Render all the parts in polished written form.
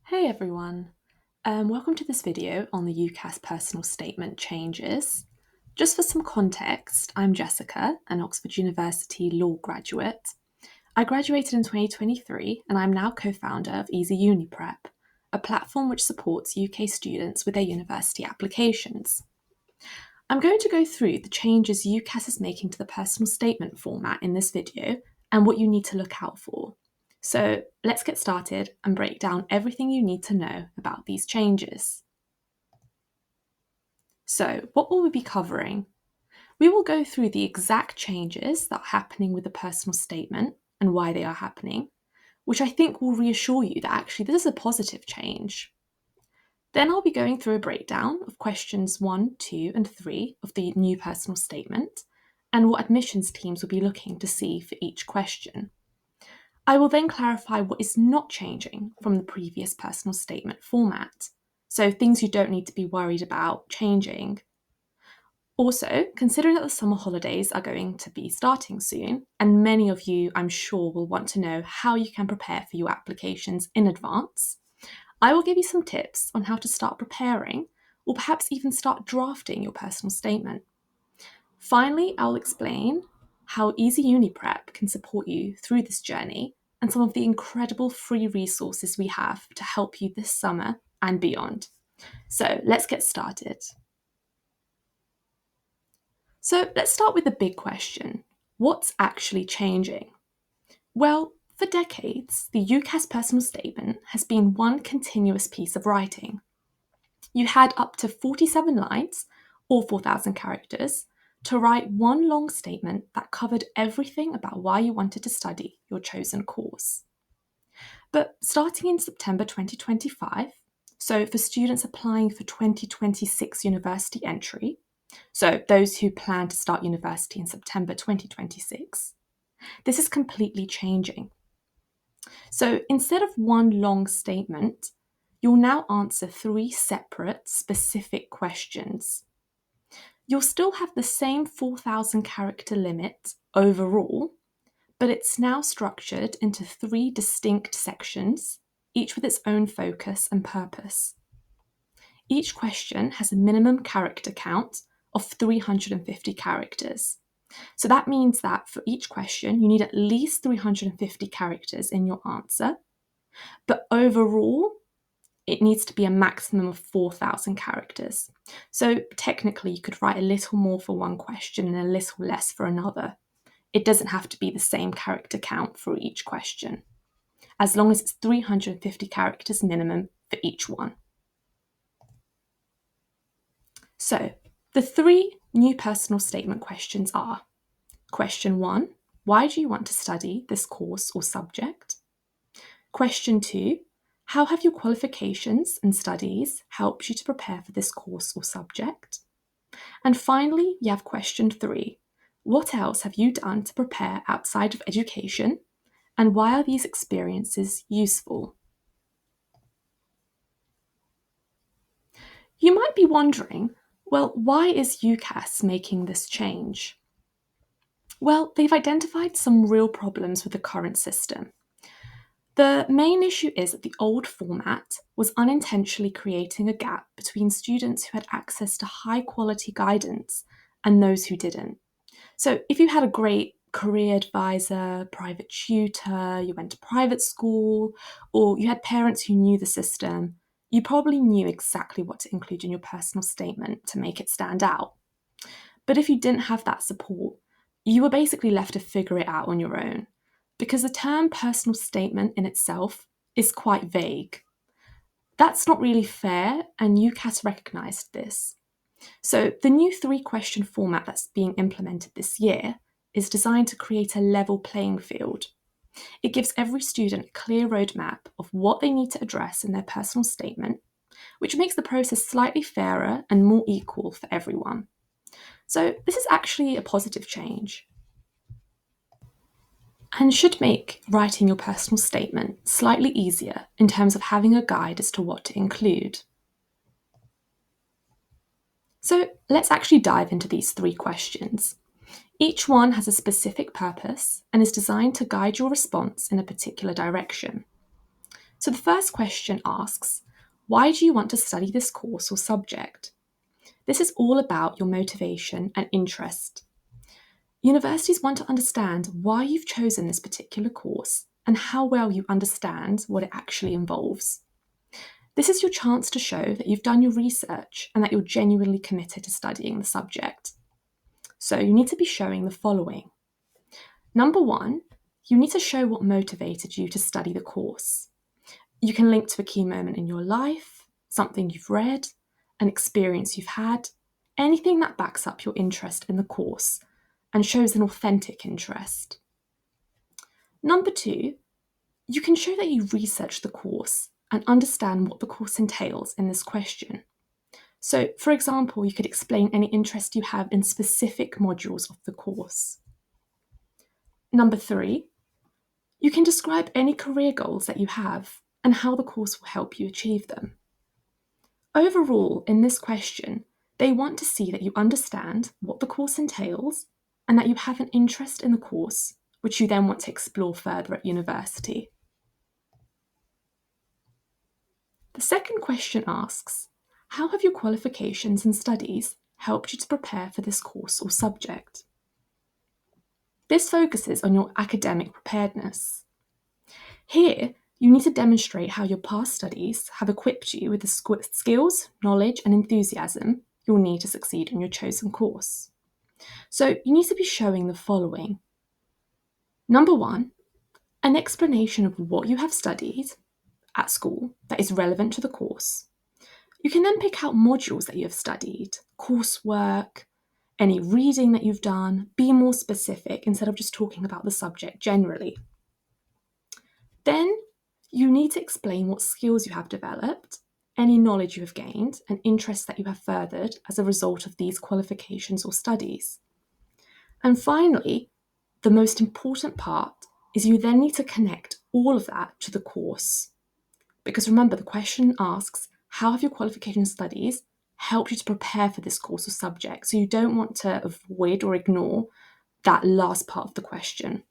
Hey everyone, welcome to this video on the UCAS personal statement changes. Just for some context, I'm Jessica, an Oxford University law graduate. I graduated in 2023 and I'm now co-founder of EasyUniPrep, a platform which supports UK students with their university applications. I'm going to go through the changes UCAS is making to the personal statement format in this video and what you need to look out for. So let's get started and break down everything you need to know about these changes. So what will we be covering? We will go through the exact changes that are happening with the personal statement and why they are happening, which I think will reassure you that actually this is a positive change. Then I'll be going through a breakdown of questions 1, 2, and 3 of the new personal statement and what admissions teams will be looking to see for each question. I will then clarify what is not changing from the previous personal statement format, so things you don't need to be worried about changing. Also, considering that the summer holidays are going to be starting soon, and many of you, I'm sure, will want to know how you can prepare for your applications in advance, I will give you some tips on how to start preparing, or perhaps even start drafting your personal statement. Finally, I'll explain how EasyUniPrep can support you through this journey and some of the incredible free resources we have to help you this summer and beyond. So let's get started. So let's start with the big question. What's actually changing? Well, for decades, the UCAS personal statement has been one continuous piece of writing. You had up to 47 lines, or 4,000 characters, to write one long statement that covered everything about why you wanted to study your chosen course. But starting in September 2025, so for students applying for 2026 university entry, so those who plan to start university in September 2026, this is completely changing. So instead of one long statement, you'll now answer 3 separate, specific questions. You'll still have the same 4,000 character limit overall, but it's now structured into 3 distinct sections, each with its own focus and purpose. Each question has a minimum character count of 350 characters. So that means that for each question, you need at least 350 characters in your answer, but overall, it needs to be a maximum of 4,000 characters. So technically, you could write a little more for one question and a little less for another. It doesn't have to be the same character count for each question, as long as it's 350 characters minimum for each one. So the 3 new personal statement questions are: Question 1, why do you want to study this course or subject? Question 2, how have your qualifications and studies helped you to prepare for this course or subject? And finally, you have question 3, what else have you done to prepare outside of education, and why are these experiences useful? You might be wondering, well, why is UCAS making this change? Well, they've identified some real problems with the current system. The main issue is that the old format was unintentionally creating a gap between students who had access to high quality guidance and those who didn't. So if you had a great career advisor, private tutor, you went to private school, or you had parents who knew the system, you probably knew exactly what to include in your personal statement to make it stand out. But if you didn't have that support, you were basically left to figure it out on your own, because the term personal statement in itself is quite vague. That's not really fair, and UCAS recognised this. So the new 3-question format that's being implemented this year is designed to create a level playing field. It gives every student a clear roadmap of what they need to address in their personal statement, which makes the process slightly fairer and more equal for everyone. So this is actually a positive change, and should make writing your personal statement slightly easier in terms of having a guide as to what to include. So let's actually dive into these 3 questions. Each one has a specific purpose and is designed to guide your response in a particular direction. So the first question asks, why do you want to study this course or subject? This is all about your motivation and interest. Universities want to understand why you've chosen this particular course and how well you understand what it actually involves. This is your chance to show that you've done your research and that you're genuinely committed to studying the subject. So you need to be showing the following. Number one, you need to show what motivated you to study the course. You can link to a key moment in your life, something you've read, an experience you've had, anything that backs up your interest in the course and shows an authentic interest. Number two, you can show that you researched the course and understand what the course entails in this question. So, for example, you could explain any interest you have in specific modules of the course. Number three, you can describe any career goals that you have and how the course will help you achieve them. Overall, in this question, they want to see that you understand what the course entails and that you have an interest in the course, which you then want to explore further at university. The second question asks, how have your qualifications and studies helped you to prepare for this course or subject? This focuses on your academic preparedness. Here, you need to demonstrate how your past studies have equipped you with the skills, knowledge, and enthusiasm you'll need to succeed in your chosen course. So you need to be showing the following. Number one, an explanation of what you have studied at school that is relevant to the course. You can then pick out modules that you have studied, coursework, any reading that you've done, be more specific instead of just talking about the subject generally. Then you need to explain what skills you have developed, any knowledge you have gained, and interests that you have furthered as a result of these qualifications or studies. And finally, the most important part is you then need to connect all of that to the course. Because remember, the question asks, how have your qualification studies helped you to prepare for this course or subject? So you don't want to avoid or ignore that last part of the question.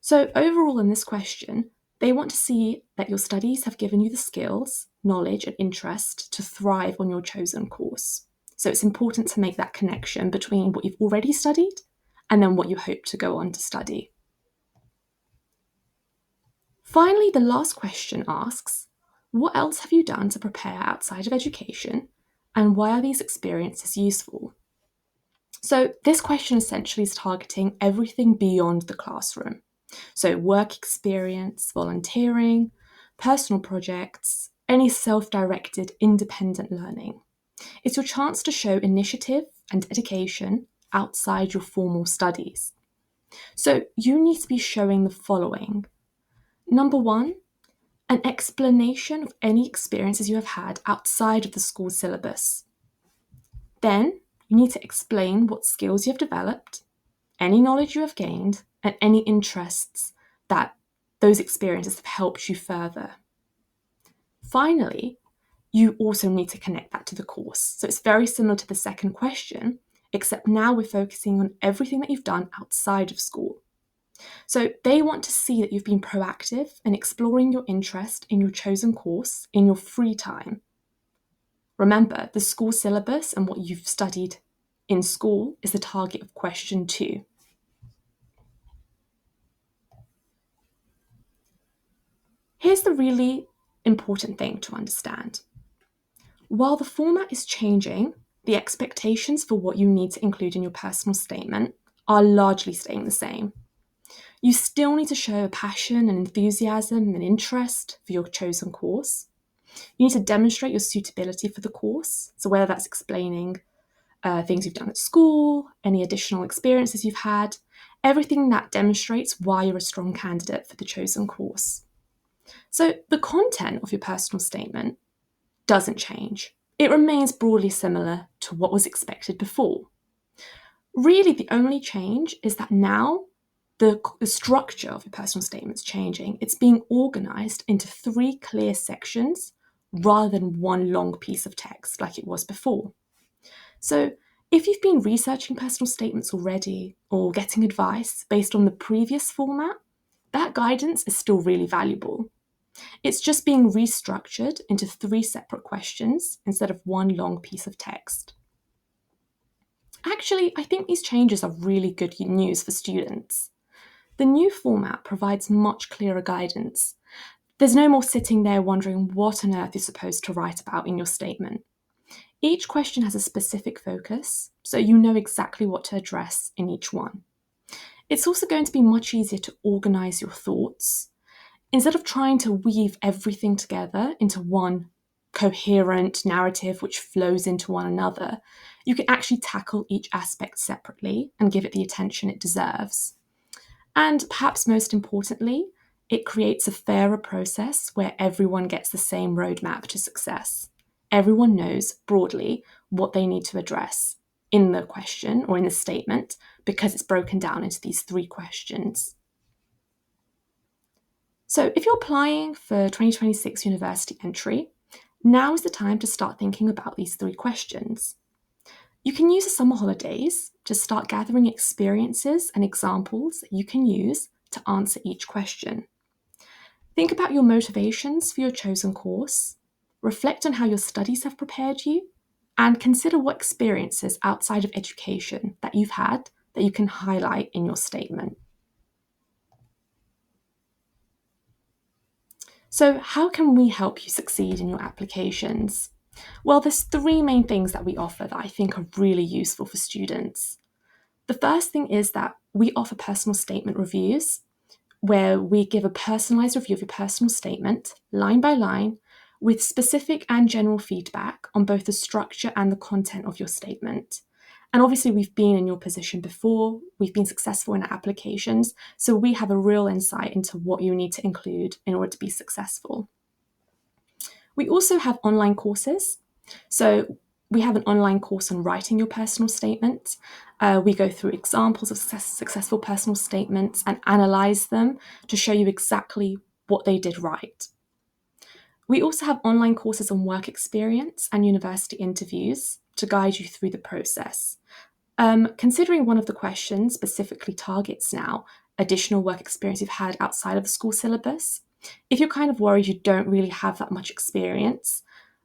So overall in this question, they want to see that your studies have given you the skills, knowledge, and interest to thrive on your chosen course. So it's important to make that connection between what you've already studied and then what you hope to go on to study. Finally, the last question asks, what else have you done to prepare outside of education, and why are these experiences useful? So this question essentially is targeting everything beyond the classroom. So work experience, volunteering, personal projects, any self-directed independent learning. It's your chance to show initiative and dedication outside your formal studies. So you need to be showing the following. Number one, an explanation of any experiences you have had outside of the school syllabus. Then you need to explain what skills you have developed, any knowledge you have gained, and any interests that those experiences have helped you further. Finally, you also need to connect that to the course. So it's very similar to the second question, except now we're focusing on everything that you've done outside of school. So they want to see that you've been proactive in exploring your interest in your chosen course in your free time. Remember, the school syllabus and what you've studied in school is the target of question 2. Here's the really important thing to understand. While the format is changing, the expectations for what you need to include in your personal statement are largely staying the same. You still need to show a passion and enthusiasm and interest for your chosen course. You need to demonstrate your suitability for the course, so whether that's explaining things you've done at school, any additional experiences you've had, everything that demonstrates why you're a strong candidate for the chosen course. So the content of your personal statement doesn't change. It remains broadly similar to what was expected before. Really, the only change is that now the structure of your personal statement is changing. It's being organised into 3 clear sections rather than one long piece of text like it was before. So if you've been researching personal statements already or getting advice based on the previous format, that guidance is still really valuable. It's just being restructured into 3 separate questions instead of one long piece of text. Actually, I think these changes are really good news for students. The new format provides much clearer guidance. There's no more sitting there wondering what on earth you're supposed to write about in your statement. Each question has a specific focus, so you know exactly what to address in each one. It's also going to be much easier to organise your thoughts. Instead of trying to weave everything together into one coherent narrative which flows into one another, you can actually tackle each aspect separately and give it the attention it deserves. And perhaps most importantly, it creates a fairer process where everyone gets the same roadmap to success. Everyone knows broadly what they need to address in the question or in the statement because it's broken down into these 3 questions. So if you're applying for 2026 university entry, now is the time to start thinking about these 3 questions. You can use the summer holidays to start gathering experiences and examples that you can use to answer each question. Think about your motivations for your chosen course, reflect on how your studies have prepared you, and consider what experiences outside of education that you've had that you can highlight in your statement. So, how can we help you succeed in your applications? Well, there's 3 main things that we offer that I think are really useful for students. The first thing is that we offer personal statement reviews, where we give a personalised review of your personal statement, line by line, with specific and general feedback on both the structure and the content of your statement. And obviously, we've been in your position before, we've been successful in our applications, so we have a real insight into what you need to include in order to be successful. We also have online courses. So we have an online course on writing your personal statement. We go through examples of successful personal statements and analyze them to show you exactly what they did right. We also have online courses on work experience and university interviews to guide you through the process. Considering one of the questions specifically targets now additional work experience you've had outside of the school syllabus, if you're kind of worried you don't really have that much experience,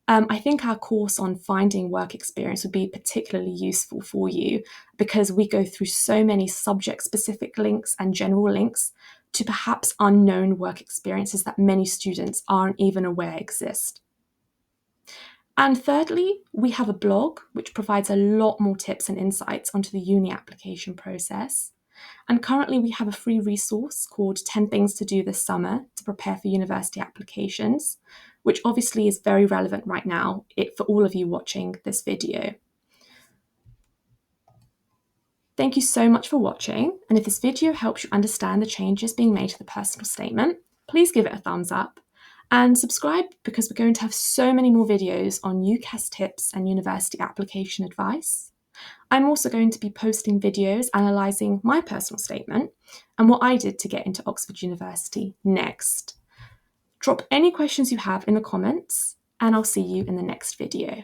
I think our course on finding work experience would be particularly useful for you because we go through so many subject-specific links and general links to perhaps unknown work experiences that many students aren't even aware exist. And thirdly, we have a blog which provides a lot more tips and insights onto the uni application process. And currently we have a free resource called 10 Things to Do This Summer to prepare for university applications, which obviously is very relevant right now for all of you watching this video. Thank you so much for watching, and if this video helps you understand the changes being made to the personal statement, please give it a thumbs up and subscribe because we're going to have so many more videos on UCAS tips and university application advice. I'm also going to be posting videos analysing my personal statement and what I did to get into Oxford University next. Drop any questions you have in the comments, and I'll see you in the next video.